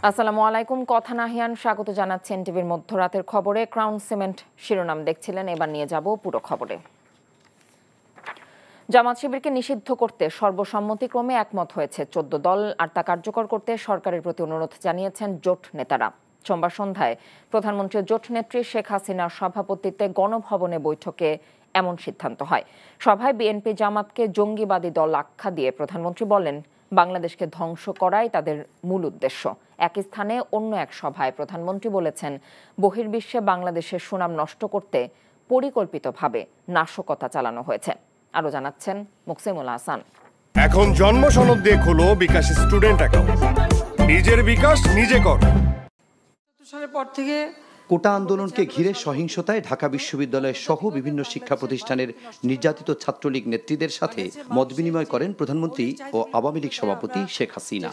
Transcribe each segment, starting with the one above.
আসসালামু আলাইকুম। কথা নাহিয়ান স্বাগত জানাচ্ছেন টিভির মধ্যরাতের খবরে। ক্রাউন সিমেন্ট শিরোনাম দেখছিলেন, এবার নিয়ে যাব পুরো খবরে। জামাত শিবিরকে নিষিদ্ধ করতে সর্বসম্মতিক্রমে একমত হয়েছে 14 দল, আর তা কার্যকর করতে সরকারের প্রতি অনুরোধ জানিয়েছেন জোট নেতারা। সোমবার সন্ধ্যায় প্রধানমন্ত্রী জোট নেত্রী শেখ হাসিনার সভাপতিত্বে গণভবনে বৈঠকে এমন সিদ্ধান্ত হয়। সভায় বিএনপি জামাতকে জঙ্গিবাদী দল আখ্যা দিয়ে প্রধানমন্ত্রী বলেন, বাংলাদেশকে ধ্বংস করাই তাদের মূল উদ্দেশ্য। একই স্থানে অন্য এক সভায় প্রধানমন্ত্রী বলেছেন, বহির্বিশ্বে বাংলাদেশের সুনাম নষ্ট করতে পরিকল্পিতভাবে নাশকতা চালানো হয়েছে। আরো জানাচ্ছেন মুকসিমুল হাসান। এখন জন্ম সনদ দিয়ে খোলো বিকাশ স্টুডেন্ট অ্যাকাউন্ট। নিজের বিকাশ নিজে কর। সালের পর থেকে কোটা আন্দোলনকে ঘিরে সহিংসতায় ঢাকা বিশ্ববিদ্যালয় সহ বিভিন্ন শিক্ষা প্রতিষ্ঠানের নির্যাতিত ছাত্রলীগ নেত্রীদের সাথে মত বিনিময় করেন প্রধানমন্ত্রী ও আওয়ামী লীগ সভাপতি শেখ হাসিনা।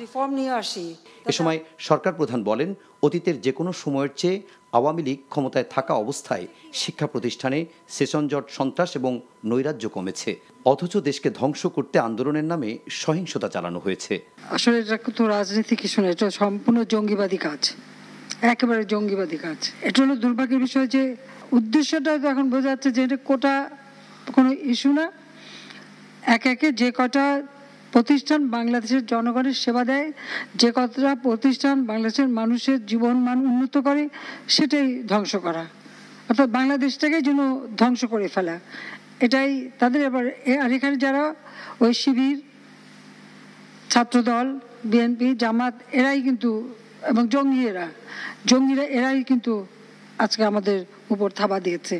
এ সময় সরকার প্রধান বলেন, অতীতের যে কোনো সময়ের চেয়ে আওয়ামী লীগ ক্ষমতায় থাকা অবস্থায় শিক্ষা প্রতিষ্ঠানে সেশন জট, সন্ত্রাস এবং নৈরাজ্য কমেছে, অথচ দেশকে ধ্বংস করতে আন্দোলনের নামে সহিংসতা চালানো হয়েছে। আসলে এটা তো রাজনীতি কিছু না, এটা সম্পূর্ণ জঙ্গিবাদী কাজ, একেবারে জঙ্গিবাদী কাজ। এটা হলো দুর্ভাগ্যের বিষয় যে উদ্দেশ্যটা তো এখন বোঝা যাচ্ছে যে এটা কোটা কোনো ইস্যু না। একে যে কটা প্রতিষ্ঠান বাংলাদেশের জনগণের সেবা দেয়, যে কতটা প্রতিষ্ঠান বাংলাদেশের মানুষের জীবন মান উন্নত করে, সেটাই ধ্বংস করা, অর্থাৎ বাংলাদেশটাকে যেন ধ্বংস করে ফেলা, এটাই তাদের। এবার আর এখানে যারা ওই শিবির, ছাত্রদল, বিএনপি, জামাত, এরাই কিন্তু, এবং জঙ্গিরা এরাই কিন্তু আজকে আমাদের উপর থাবা দিয়েছে।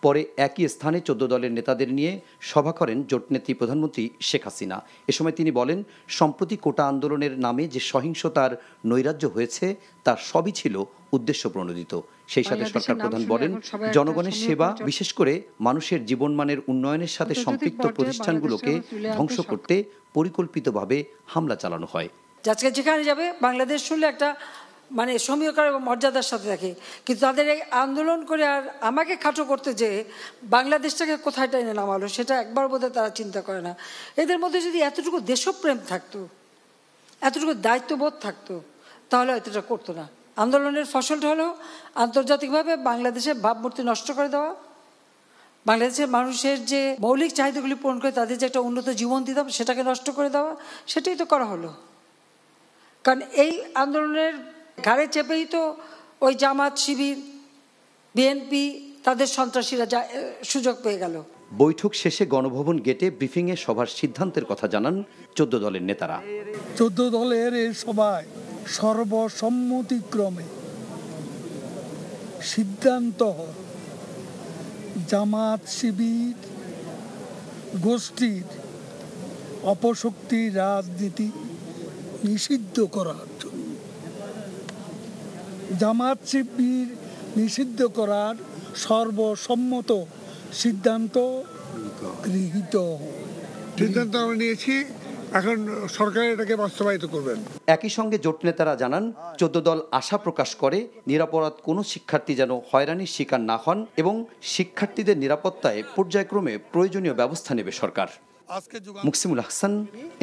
পরে একই স্থানে 14 দলের নেতাদের নিয়ে সভা করেন জোটনেত্রী প্রধানমন্ত্রী শেখ হাসিনা। এ সময় তিনি বলেন, সম্প্রতি কোটা আন্দোলনের নামে যে সহিংসতার নৈরাজ্য হয়েছে তার সবই ছিল উদ্দেশ্য প্রণোদিত। সেই সাথে সরকার প্রধান বলেন, জনগণের সেবা, বিশেষ করে মানুষের জীবনমানের উন্নয়নের সাথে সম্পৃক্ত প্রতিষ্ঠানগুলোকে ধ্বংস করতে পরিকল্পিতভাবে হামলা চালানো হয়। আজকে যেখানে যাবে বাংলাদেশ শুনলে একটা সমীকরণ এবং মর্যাদার সাথে থাকে, কিন্তু তাদের এই আন্দোলন করে আর আমাকে খাটো করতে যে বাংলাদেশটাকে কোথায় টেনে নামালো, সেটা একবার বোধহয় তারা চিন্তা করে না। এদের মধ্যে যদি এতটুকু দেশপ্রেম থাকতো, এতটুকু দায়িত্ববোধ থাকতো, তাহলে এতটা করতো না। আন্দোলনের ফসলটা হলো আন্তর্জাতিকভাবে বাংলাদেশের ভাবমূর্তি নষ্ট করে দেওয়া, বাংলাদেশের মানুষের যে মৌলিক চাহিদাগুলি পূরণ করে তাদের যে একটা উন্নত জীবন দিতাম সেটাকে নষ্ট করে দেওয়া, সেটাই তো করা হলো। কারণ এই আন্দোলনের ঘাড়ে চেপেই তো ওই জামাত, শিবির, বিএনপি, তাদের সন্ত্রাসীরা সুযোগ পেয়ে গেল। বৈঠক শেষে গণভবন গেটে ব্রিফিংয়ে সভার সিদ্ধান্তের কথা জানান 14 দলের নেতারা। 14 দলের এই সভায় সর্বসম্মতিক্রমে সিদ্ধান্ত হয় জামাত শিবির গোষ্ঠীর অপশক্তি রাজনীতি নিষিদ্ধ করার জন্য। জামাত শিবির নিষিদ্ধ করার সর্বসম্মত সিদ্ধান্ত গৃহীত আমরা নিয়েছি, এখন সরকার এটাকে বাস্তবায়িত করবেন। একই সঙ্গে জোট নেতারা জানান, 14 দল আশা প্রকাশ করে নিরাপরাধ কোনো শিক্ষার্থী যেন হয়রানির শিকার না হন এবং শিক্ষার্থীদের নিরাপত্তায় পর্যায়ক্রমে প্রয়োজনীয় ব্যবস্থা নেবে সরকার। Muksimul Hasan,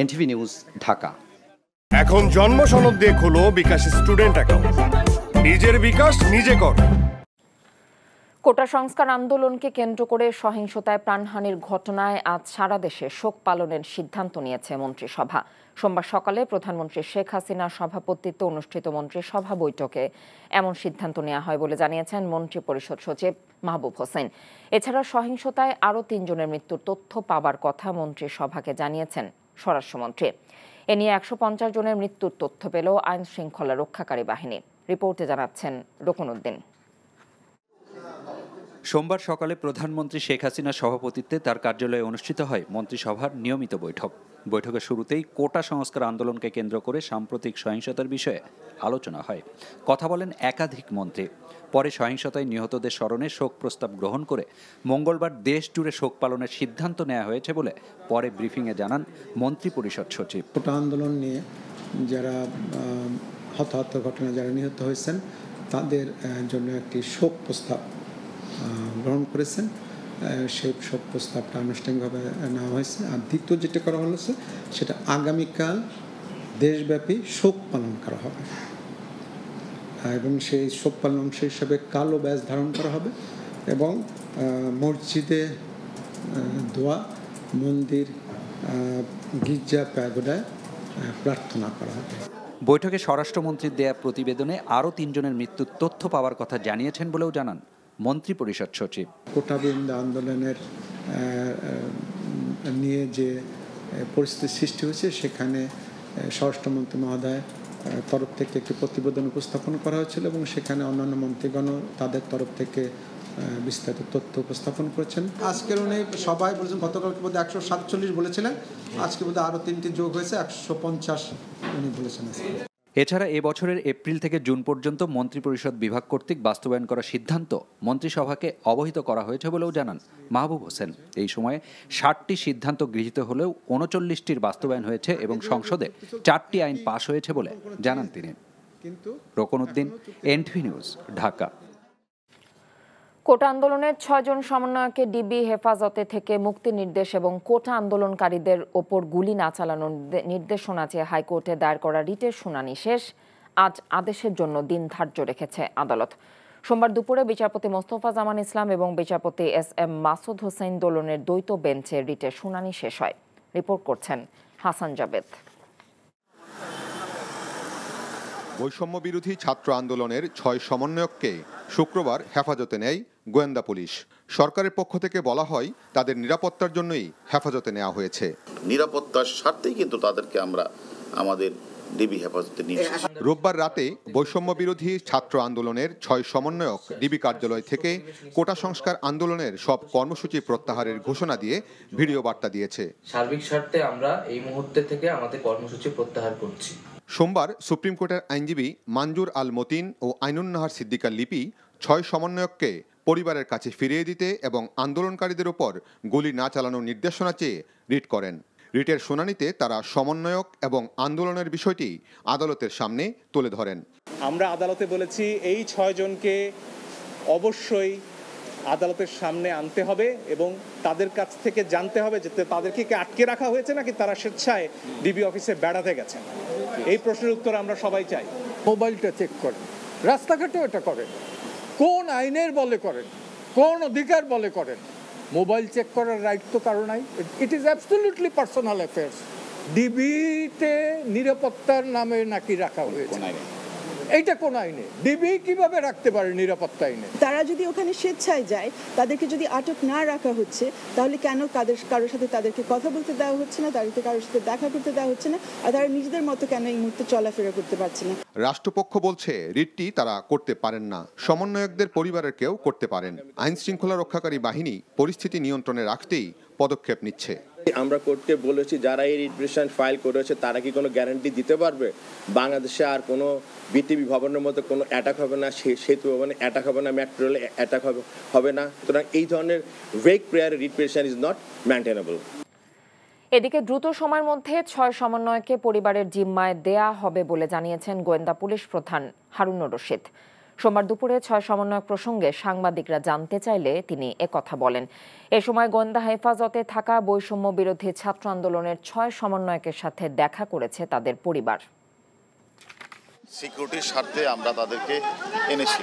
NTV news, Dhaka. এখন জন্ম সনদ দিয়ে খোলো বিকাশ স্টুডেন্ট অ্যাকাউন্ট। নিজের বিকাশ নিজে কর। কোটা সংস্কার আন্দোলনকে কেন্দ্র করে সহিংসতায় প্রাণহানির ঘটনায় আজ সারা দেশে শোক পালনের সিদ্ধান্ত নিয়েছে মন্ত্রিসভা। সোমবার সকালে প্রধানমন্ত্রী শেখ হাসিনার সভাপতিত্বে অনুষ্ঠিত মন্ত্রিসভা বৈঠকে এমন সিদ্ধান্ত নেওয়া হয় বলে জানিয়েছেন মন্ত্রিপরিষদ সচিব মাহবুব হোসেন। এছাড়া সহিংসতায় আরও 3 জনের মৃত্যুর তথ্য পাবার কথা মন্ত্রিসভাকে জানিয়েছেন স্বরাষ্ট্রমন্ত্রী। এ নিয়ে 150 জনের মৃত্যুর তথ্য পেল আইন শৃঙ্খলা রক্ষাকারী বাহিনী। রিপোর্টে জানাচ্ছেন রুকনউদ্দিন। সোমবার সকালে প্রধানমন্ত্রী শেখ হাসিনার সভাপতিত্বে তার কার্যালয়ে অনুষ্ঠিত হয় মন্ত্রিসভার নিয়মিত বৈঠক। বৈঠকের শুরুতেই কোটা সংস্কার আন্দোলনকে কেন্দ্র করে সাম্প্রতিক সহিংসতার বিষয়ে আলোচনা হয়। কথা বলেন একাধিক মন্ত্রী। পরে সহিংসতায় নিহতদের স্মরণে শোক প্রস্তাব গ্রহণ করে মঙ্গলবার দেশ জুড়ে শোক পালনের সিদ্ধান্ত নেওয়া হয়েছে বলে পরে ব্রিফিংয়ে জানান মন্ত্রিপরিষদ সচিব। কোটা আন্দোলন নিয়ে যারা হতাহত ঘটনা, যারা নিহত হয়েছেন, তাদের জন্য একটি শোক প্রস্তাব গ্রহণ করেছেন। সেই শোক প্রস্তাবটা আনুষ্ঠানিকভাবে নেওয়া হয়েছে। আর দ্বিতীয় যেটা করা হয়েছে, সেটা আগামীকাল দেশব্যাপী শোক পালন করা হবে। এবং সেই শোক পালন অংশ হিসাবে কালো ব্যাজ ধারণ করা হবে এবং মসজিদে দোয়া, মন্দির, গির্জা, প্যাগোডায় প্রার্থনা করা হবে। বৈঠকে স্বরাষ্ট্রমন্ত্রীর দেয়া প্রতিবেদনে আরও ৩ জনের মৃত্যুর তথ্য পাওয়ার কথা জানিয়েছেন বলেও জানান মন্ত্রিপরিষদ সচিব। কোটাবিন্দু আন্দোলনের নিয়ে যে পরিস্থিতি সৃষ্টি হয়েছে সেখানে স্বরাষ্ট্রমন্ত্রী মহোদয় তরফ থেকে একটি প্রতিবেদন উপস্থাপন করা হয়েছিল এবং সেখানে অন্যান্য মন্ত্রীগণও তাদের তরফ থেকে বিস্তারিত তথ্য উপস্থাপন করেছেন। আজকের উনি সবাই বলেছেন, গতকালকে বোধহয় 147 বলেছিলেন, আজকে বোধহয় আরও 3টি যোগ হয়েছে 150 উনি বলেছেন। এছাড়া এ বছরের এপ্রিল থেকে জুন পর্যন্ত মন্ত্রিপরিষদ বিভাগ কর্তৃক বাস্তবায়ন করা সিদ্ধান্ত মন্ত্রিসভাকে অবহিত করা হয়েছে বলেও জানান মাহবুব হোসেন। এই সময়ে 60টি সিদ্ধান্ত গৃহীত হলেও 39টির বাস্তবায়ন হয়েছে এবং সংসদে 4টি আইন পাশ হয়েছে বলে জানান তিনি। Roknuddin, NTV news, Dhaka. Quota আন্দোলনের 6 জন সমন্বয়কে ডিবি হেফাজতে থেকে মুক্তি নির্দেশ এবং কোটা আন্দোলনকারীদের ওপর গুলি না চালানোর নির্দেশনা চেয়ে হাইকোর্টে দায়ের করা রিটের শুনানি শেষ। আজ আদেশের জন্য দিন ধার্য রেখেছে আদালত। সোমবার দুপুরে বিচারপতি মোস্তফা জামান ইসলাম এবং বিচারপতি SM মাসুদ হোসেন দোলনের দ্বৈত বেঞ্চে রিটের শুনানি শেষ হয়। রিপোর্ট করছেন হাসান জাবেদ। বৈষম্য বিরোধী ছাত্র আন্দোলনের 6 সমন্বয়ককে শুক্রবার হেফাজতে নেয় গোয়েন্দা পুলিশ। সরকারের পক্ষ থেকে বলা হয় তাদের নিরাপত্তার জন্যই হেফাজতে নেওয়া হয়েছে। নিরাপত্তার স্বার্থেই কিন্তু তাদেরকে আমরা আমাদের ডিবি হেফাজতে নিয়েছি। রোববার রাতে বৈষম্য বিরোধী ছাত্র আন্দোলনের 6 সমন্বয়ক ডিবি কার্যালয় থেকে কোটা সংস্কার আন্দোলনের সব কর্মসূচি প্রত্যাহারের ঘোষণা দিয়ে ভিডিও বার্তা দিয়েছে। সার্বিক স্বার্থে আমরা এই মুহূর্তে থেকে আমাদের কর্মসূচি প্রত্যাহার করছি। সোমবার সুপ্রিম কোর্টের আইনজীবী মঞ্জুর আল মতিন ও আইনুন নাহার সিদ্দিকার লিপি 6 সমন্বয়ককে পরিবারের কাছে ফিরিয়ে দিতে এবং আন্দোলনকারীদের উপর গুলি না চালানোর নির্দেশনা চেয়ে রিট করেন। রিটের শুনানিতে তারা সমন্বয়ক এবং আন্দোলনের বিষয়টি আদালতের সামনে তুলে ধরেন। আমরা আদালতে বলেছি এই 6 জনকে অবশ্যই আদালতের সামনে আনতে হবে এবং তাদের কাছ থেকে জানতে হবে যে তাদেরকে কি আটকে রাখা হয়েছে নাকি তারা স্বেচ্ছায় ডিবি অফিসে বেড়াতে গেছেন। এই প্রশ্নের উত্তর আমরা সবাই চাই। মোবাইলটা চেক করেন, রাস্তাঘাটেও এটা করেন, কোন আইনের বলে করেন, কোন অধিকার বলে করেন। মোবাইল চেক করার রাইট তো কারো নাই। It is absolutely personal affairs. ডিবিতে নিরাপত্তার নামে নাকি রাখা হয়েছে, এইটা কোন আইনে? ডিবি কিভাবে রাখতে পারে নিরাপত্তা আইনে? তারা যদি ওখানে স্বেচ্ছায় যায়, তাদেরকে যদি আটক না রাখা হচ্ছে, তাহলে কেন কারোর সাথে তাদেরকে কথা বলতে দেওয়া হচ্ছে না, তাদেরকে কারোর সাথে দেখা করতে দেওয়া হচ্ছে না, আর তারা নিজেদের মতো কেন এই মুহূর্তে চলাফেরা করতে পারছে না? রাষ্ট্রপক্ষ বলছে রিটটি তারা করতে পারেন না, সমন্বয়কদের পরিবারের কেউ করতে পারেন। আইন শৃঙ্খলা রক্ষাকারী বাহিনী পরিস্থিতি নিয়ন্ত্রণে রাখতেই পদক্ষেপ নিচ্ছে। আমরা কোর্টকে বলেছি যারা এই রিট পিটিশন ফাইল করেছে তারা কি কোনো গ্যারান্টি দিতে পারবে বাংলাদেশে আর কোনো বিটিভি ভবনের মতো কোনো অ্যাটাক হবে না, সেতু ভবনে অ্যাটাক হবে না, মেট্রো রেলে অ্যাটাক হবে না। সুতরাং এই ধরনের vague prayer writ petition is not maintainable. এদিকে দ্রুত সময়ের মধ্যে 6 সমন্বয়কে পরিবারের জিম্মায় দেয়া হবে বলে জানিয়েছেন গোয়েন্দা পুলিশ প্রধান হারুনুর রশিদ। সোমবার দুপুরে 6 সমন্বয়ক প্রসঙ্গে সাংবাদিকরা জানতে চাইলে তিনি একথা বলেন। এ সময় গোয়েন্দা হেফাজতে থাকা বৈষম্য বিরোধী ছাত্র আন্দোলনের 6 সমন্বয়কের সাথে দেখা করেছে তাদের পরিবার। সিকিউরিটির স্বার্থে আমরা তাদেরকে এনেছি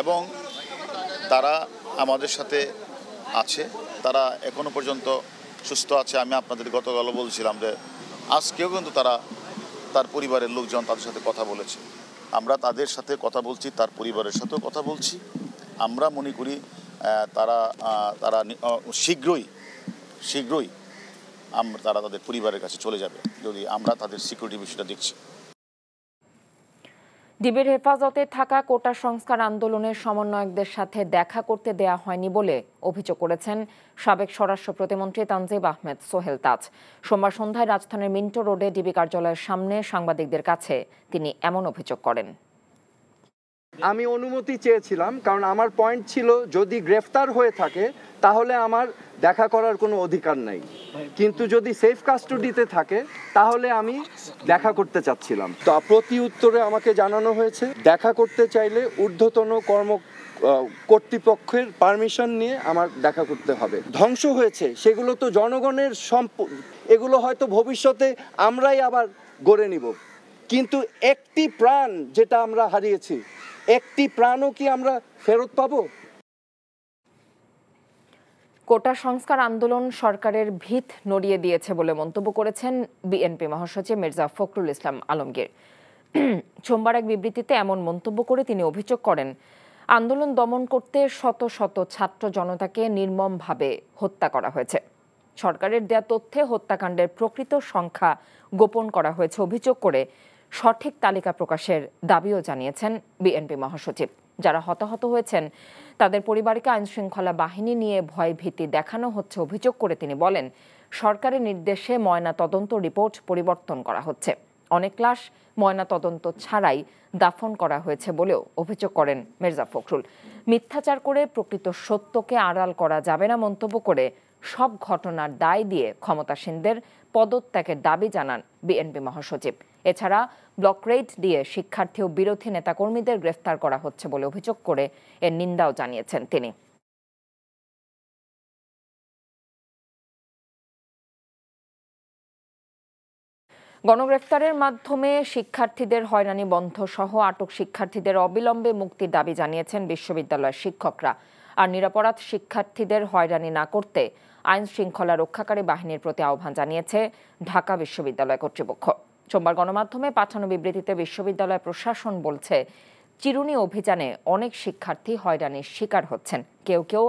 এবং তারা আমাদের সাথে আছে, তারা এখনো পর্যন্ত সুস্থ আছে। আমি আপনাদের গতকাল বলছিলাম যে আজকেও কিন্তু তার পরিবারের লোকজন তাদের সাথে কথা বলেছে। আমরা তাদের সাথে কথা বলছি, তার পরিবারের সাথেও কথা বলছি। আমরা মনে করি তারা শীঘ্রই তারা তাদের পরিবারের কাছে চলে যাবে যদি আমরা তাদের সিকিউরিটি বিষয়টা দেখছি। ডিবির হেফাজতে থাকা কোটা সংস্কার আন্দোলনের সমন্বয়কদের সাথে দেখা করতে দেয়া হয়নি বলে অভিযোগ করেছেন সাবেক স্বরাষ্ট্র প্রতিমন্ত্রী তানজিব আহমেদ সোহেল তাজ। সোমবার সন্ধ্যায় রাজধানীর মিন্টো রোডে ডিবি কার্যালয়ের সামনে সাংবাদিকদের কাছে তিনি এমন অভিযোগ করেন। আমি অনুমতি চেয়েছিলাম, কারণ আমার পয়েন্ট ছিল যদি গ্রেফতার হয়ে থাকে তাহলে আমার দেখা করার কোনো অধিকার নাই, কিন্তু যদি সেফ কাস্টডিতে থাকে তাহলে আমি দেখা করতে চাচ্ছিলাম। তো প্রতি উত্তরে আমাকে জানানো হয়েছে দেখা করতে চাইলে ঊর্ধ্বতন কর্তৃপক্ষের পারমিশন নিয়ে আমার দেখা করতে হবে। ধ্বংস হয়েছে সেগুলো তো জনগণের সম্পদ, এগুলো হয়তো ভবিষ্যতে আমরাই আবার গড়ে নিব, কিন্তু একটি প্রাণ যেটা আমরা হারিয়েছি, একটি প্রাণও কি আমরা ফেরত পাবো? কোটা সংস্কার আন্দোলন সরকারের ভিত নড়িয়ে দিয়েছে বলে মন্তব্য করেছেন বিএনপি মহাসচিব মির্জা ফখরুল ইসলাম আলমগীর। সোমবার এক বিবৃতিতে এমন মন্তব্য করে তিনি অভিযোগ করেন, আন্দোলন দমন করতে শত শত ছাত্র জনতাকে নির্মমভাবে হত্যা করা হয়েছে। সরকারের দেয়া তথ্যে হত্যাকাণ্ডের প্রকৃত সংখ্যা গোপন করা হয়েছে অভিযোগ করে সঠিক তালিকা প্রকাশের দাবিও জানিয়েছেন বিএনপি মহাসচিব। যারা হতাহত হয়েছেন তাদের পরিবারকে আইনশৃঙ্খলা বাহিনী নিয়ে ভয় ভীতি দেখানো হচ্ছে অভিযোগ করে তিনি বলেন, সরকারের নির্দেশে ময়না তদন্ত রিপোর্ট পরিবর্তন করা হচ্ছে। অনেক লাশ ময়না তদন্ত ছাড়াই দাফন করা হয়েছে বলেও অভিযোগ করেন মির্জা ফখরুল। মিথ্যাচার করে প্রকৃত সত্যকে আড়াল করা যাবে না মন্তব্য করে সব ঘটনার দায় দিয়ে ক্ষমতাসীনদের পদত্যাগের দাবি জানান বিএনপি মহাসচিব। এছাড়া ব্লক রেড দিয়ে শিক্ষার্থী ও বিরোধী নেতাকর্মীদের গ্রেফতার করা হচ্ছে বলে অভিযোগ করে এর নিন্দাও জানিয়েছেন তিনি। গণগ্রেফতারের মাধ্যমে শিক্ষার্থীদের হয়রানি বন্ধ সহ আটক শিক্ষার্থীদের অবিলম্বে মুক্তির দাবি জানিয়েছেন বিশ্ববিদ্যালয়ের শিক্ষকরা। আর নিরপরাধ শিক্ষার্থীদের হয়রানি না করতে আইন শৃঙ্খলা রক্ষাকারী বাহিনীর প্রতি আহ্বান জানিয়েছে ঢাকা বিশ্ববিদ্যালয় কর্তৃপক্ষ। সোমবার গণমাধ্যমে পাঠানো বিবৃতিতে বিশ্ববিদ্যালয় প্রশাসন বলছে, চিরুনি অভিযানে অনেক শিক্ষার্থী হয়রানির শিকার হচ্ছেন, কেউ কেউ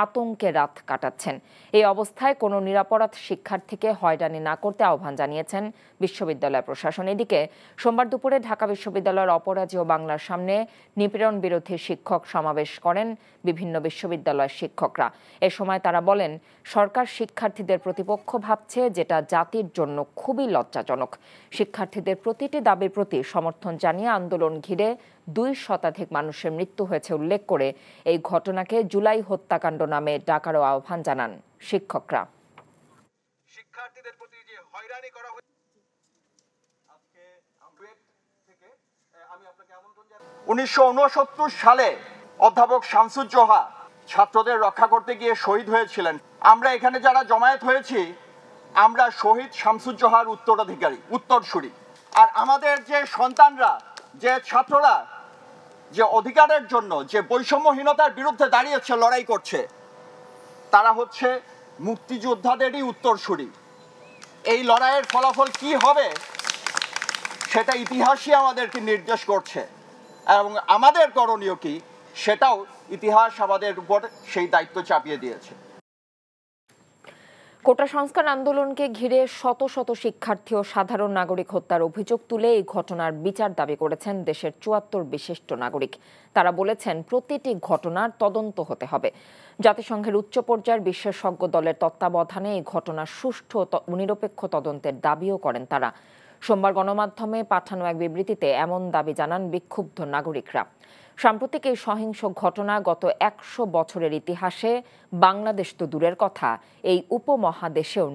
আতঙ্কে রাত কাটাচ্ছেন। এই অবস্থায় কোনো নিরপরাধ শিক্ষার্থীকে হয়রানি না করতে আহ্বান জানিয়েছেন বিশ্ববিদ্যালয় প্রশাসন। এদিকে সোমবার দুপুরে ঢাকা বিশ্ববিদ্যালয়ের অপরাজেয় বাংলার সামনে নিপীড়ন বিরোধী শিক্ষক সমাবেশ করেন বিভিন্ন বিশ্ববিদ্যালয়ের শিক্ষকরা। এ সময় তারা বলেন, সরকার শিক্ষার্থীদের প্রতিপক্ষ ভাবছে, যেটা জাতির জন্য খুবই লজ্জাজনক। শিক্ষার্থীদের প্রতিটি দাবির প্রতি সমর্থন জানিয়ে আন্দোলন ঘিরে 2 শতাধিক মানুষের মৃত্যু হয়েছে উল্লেখ করে এই ঘটনাকে জুলাই হত্যাকাণ্ড নামে ডাকারও আহ্বান জানান শিক্ষকরা। শিক্ষার্থীদের প্রতি যে হয়রানি করা হয়েছে, 1969 সালে অধ্যাপক শামসুজ্জোহা ছাত্রদের রক্ষা করতে গিয়ে শহীদ হয়েছিলেন। আমরা এখানে যারা জমায়েত হয়েছি, আমরা শহীদ শামসুজ্জোহার উত্তরসূরি। আর আমাদের যে সন্তানরা, যে ছাত্ররা যে অধিকারের জন্য, যে বৈষম্যহীনতার বিরুদ্ধে দাঁড়িয়েছে, লড়াই করছে, তারা হচ্ছে মুক্তিযোদ্ধাদেরই উত্তরসূরি। এই লড়াইয়ের ফলাফল কি হবে সেটা ইতিহাসই আমাদেরকে নির্দেশ করছে, এবং আমাদের করণীয় কি সেটাও ইতিহাস আমাদের উপর সেই দায়িত্ব চাপিয়ে দিয়েছে। কোটা সংস্কার আন্দোলনকে ঘিরে শত শত শিক্ষার্থী ও সাধারণ নাগরিক হত্যার অভিযোগ তুলে এই ঘটনার বিচার দাবি করেছেন দেশের 74 বিশিষ্ট নাগরিক। তারা বলেছেন, প্রতিটি ঘটনার তদন্ত হতে হবে। জাতিসংঘের উচ্চ পর্যায়ের বিশেষজ্ঞ দলের তত্ত্বাবধানে এই ঘটনার সুষ্ঠু ও নিরপেক্ষ তদন্তের দাবিও করেন তারা। সোমবার গণমাধ্যমে পাঠানো এক বিবৃতিতে এমন দাবি জানান বিক্ষুব্ধ নাগরিকরা। সাম্প্রতিক এই সহিংস ঘটনা গত 100 বছরের ইতিহাসে বাংলাদেশ তো দূরের কথা, এই উপমহাদেশেও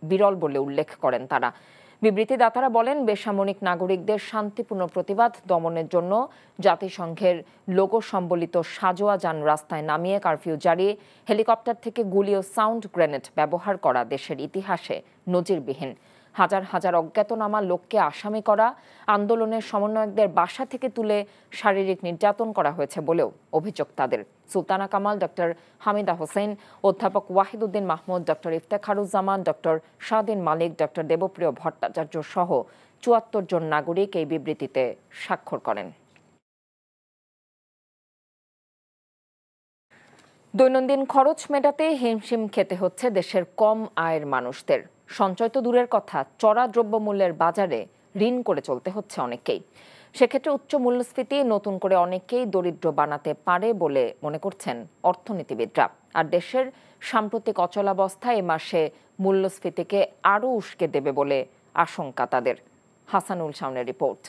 বিরল বলে উল্লেখ করেন তারা। বিবৃতিদাতারা বলেন, বেসামরিক নাগরিকদের শান্তিপূর্ণ প্রতিবাদ দমনের জন্য জাতিসংঘের লোগো সম্বলিত সাজোয়া যান রাস্তায় নামিয়ে কারফিউ জারি, হেলিকপ্টার থেকে গুলি ও সাউন্ড গ্রেনেড ব্যবহার করা দেশের ইতিহাসে নজিরবিহীন। হাজার হাজার অজ্ঞাতনামা লোককে আসামি করা, আন্দোলনের সমন্বয়কদের বাসা থেকে তুলে শারীরিক নির্যাতন করা হয়েছে বলেও অভিযোগ তাদের। সুলতানা কামাল, ডক্টর হামিদা হোসেন, অধ্যাপক ওয়াহিদুদ্দিন মাহমুদ, ডক্টর ইফতেখারুজ্জামান, ডক্টর শাহদিন মালিক, ডক্টর দেবপ্রিয় ভট্টাচার্য সহ 74 জন নাগরিক এই বিবৃতিতে স্বাক্ষর করেন। দৈনন্দিন খরচ মেটাতে হিমশিম খেতে হচ্ছে দেশের কম আয়ের মানুষদের। সঞ্চয় তো দূরের কথা, চড়া দ্রব্যমূল্যের বাজারে ঋণ করে চলতে হচ্ছে অনেকেই। সেক্ষেত্রে উচ্চ মূল্যস্ফীতি নতুন করে অনেকেই দরিদ্র বানাতে পারে বলে মনে করছেন অর্থনীতিবিদরা। আর দেশের সাম্প্রতিক অচলাবস্থা এ মাসে মূল্যস্ফীতিকে আরও উস্কে দেবে বলে আশঙ্কা তাদের। হাসানুল শাওনের রিপোর্ট।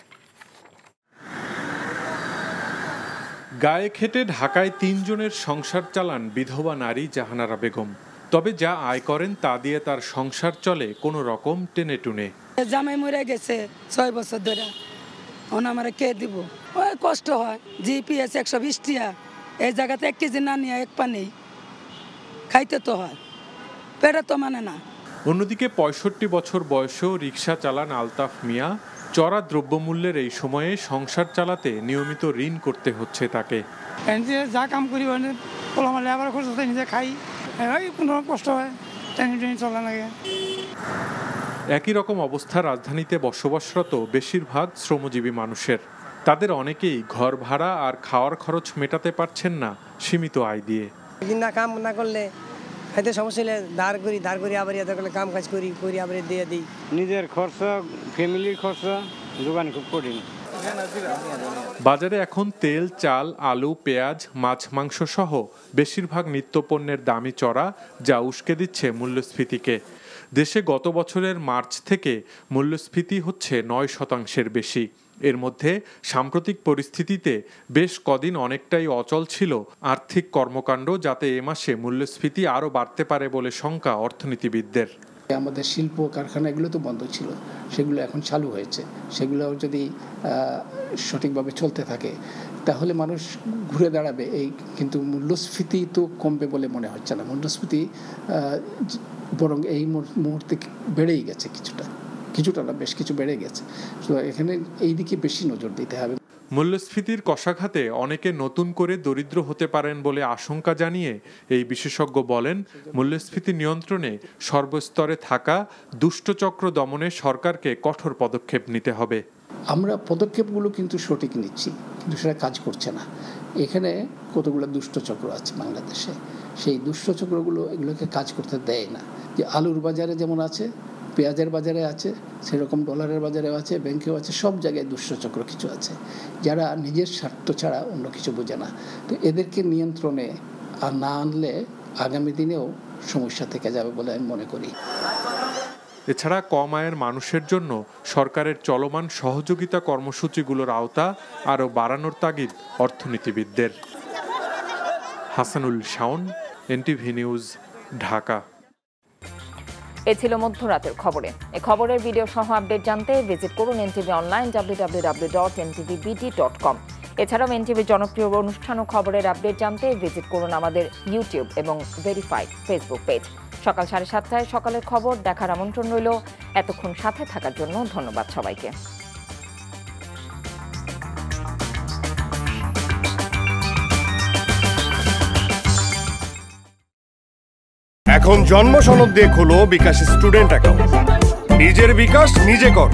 গায়ে খেটে ঢাকায় 3 জনের সংসার চালান বিধবা নারী জাহানারা বেগম। তবে যা আয় করেন তা দিয়ে তার সংসার চলে কোনো রকম টেনে টুনে। জামাই মরে গেছে 6 বছর ধরে, আমার কে দিব? ওই কষ্ট হয়। জিপিএস 120 টাকা, এই জায়গাতে 1 কেজি না নিয়ে 1 পা নেই, খাইতে তো হয়, পেটে তো মানে না। অন্যদিকে 65 বছর বয়সেও রিক্সা চালান আলতাফ মিয়া চড়া দ্রব্যমূল্যের এই সময়ে সংসার চালাতে নিয়মিত ঋণ করতে হচ্ছে তাকে। যা কাম করি আবার খরচ নিজে খাই, কোনো কষ্ট হয়, চলা লাগে। একই রকম অবস্থা রাজধানীতে বসবাসরত বেশিরভাগ শ্রমজীবী মানুষের। তাদের অনেকেই ঘর ভাড়া আর খাওয়ার খরচ মেটাতে পারছেন না সীমিত আয় দিয়ে। না কাম না করলে হয়তো সমস্যা হলে ধার করি আবার কাম কাজ করি আবার দিয়ে দিই। নিজের খরচ, ফ্যামিলির খরচ জোগান খুব কঠিন। বাজারে এখন তেল, চাল, আলু, পেঁয়াজ, মাছ, মাংস সহ বেশিরভাগ নিত্যপণ্যের দামই চড়া, যা উস্কে দিচ্ছে মূল্যস্ফীতিকে। দেশে গত বছরের মার্চ থেকে মূল্যস্ফীতি হচ্ছে 9% বেশি। এর মধ্যে সাম্প্রতিক পরিস্থিতিতে বেশ কদিন অনেকটাই অচল ছিল আর্থিক কর্মকাণ্ড, যাতে এ মাসে মূল্যস্ফীতি আরও বাড়তে পারে বলে শঙ্কা অর্থনীতিবিদদের। আমাদের শিল্প কারখানা এগুলো তো বন্ধ ছিল, সেগুলো এখন চালু হয়েছে। সেগুলো যদি সঠিকভাবে চলতে থাকে তাহলে মানুষ ঘুরে দাঁড়াবে। কিন্তু মূল্যস্ফীতি তো কমবে বলে মনে হচ্ছে না। মূল্যস্ফীতি বরং এই মুহূর্তে বেড়েই গেছে, কিছুটা না, বেশ কিছু বেড়ে গেছে। তো এখানে এই দিকে বেশি নজর দিতে হবে। মূল্যস্ফীতির কষাঘাতে অনেকে নতুন করে দরিদ্র হতে পারেন বলে আশঙ্কা জানিয়ে এই বিশেষজ্ঞ বলেন, মূল্যস্ফীতি নিয়ন্ত্রণে সর্বস্তরে থাকা দুষ্টচক্র দমনে সরকারকে কঠোর পদক্ষেপ নিতে হবে। আমরা পদক্ষেপগুলো কিন্তু সঠিক নিচ্ছি, কিন্তু সেটা কাজ করছে না। এখানে কতগুলো দুষ্টচক্র আছে বাংলাদেশে, সেই দুষ্টচক্রগুলো এগুলোকে কাজ করতে দেয় না। যে আলুর বাজারে যেমন আছে, পেঁয়াজের বাজারে আছে, সেরকম ডলারের বাজারেও আছে, ব্যাংকেও আছে, সব জায়গায় দুষ্টচক্র কিছু আছে যারা নিজের স্বার্থ ছাড়া অন্য কিছু বোঝে না। তো এদেরকে নিয়ন্ত্রণে আর না আনলে আগামী দিনেও সমস্যা থেকে যাবে বলে আমি মনে করি। এছাড়া কম আয়ের মানুষের জন্য সরকারের চলমান সহযোগিতা কর্মসূচিগুলোর আওতা আরও বাড়ানোর তাগিদ অর্থনীতিবিদদের। Hasanul Shaon, NTV news, Dhaka. এ ছিল মধ্যরাতের খবরে। এ খবরের ভিডিও সহ আপডেট জানতে ভিজিট করুন এনটিভি অনলাইন www.ntvbt.com। এছাড়াও এনটিভির জনপ্রিয় অনুষ্ঠান ও খবরের আপডেট জানতে ভিজিট করুন আমাদের ইউটিউব এবং ভেরিফাইড ফেসবুক পেজ। সকাল 7:30 সকালের খবর দেখার আমন্ত্রণ রইল। এতক্ষণ সাথে থাকার জন্য ধন্যবাদ সবাইকে। এখন জন্ম সনদ দিয়ে খোলো বিকাশ স্টুডেন্ট অ্যাকাউন্ট। নিজের বিকাশ নিজে কর।